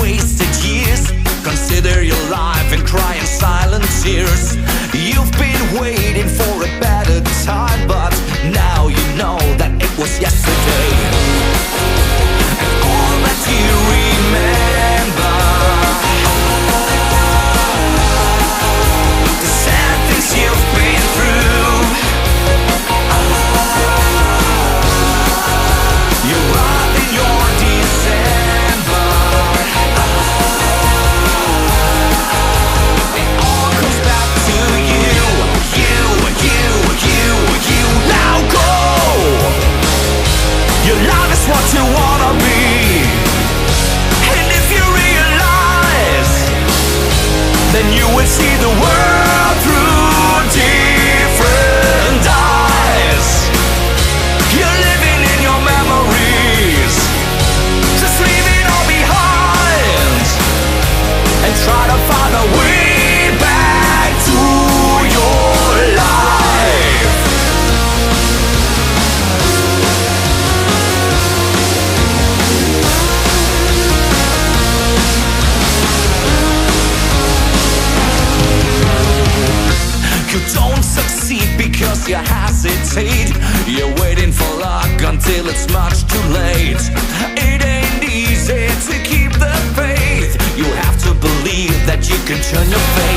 wasted years. Consider your life and cry in silent tears. You've been waiting for a better time, but now you know that it was yesterday. And all that you remember, the sad things you've been through. You arrived in your December. It all comes back to you. Now go! Your life is what you wanna be. And if you realize, then you will see the world through different eyes. You're living in your memories. Just leave it all behind and try to find a way back to your life. You don't succeed because you hesitate. You're waiting for luck until it's much too late. It ain't easy to keep the faith. You have to believe that you can turn your face.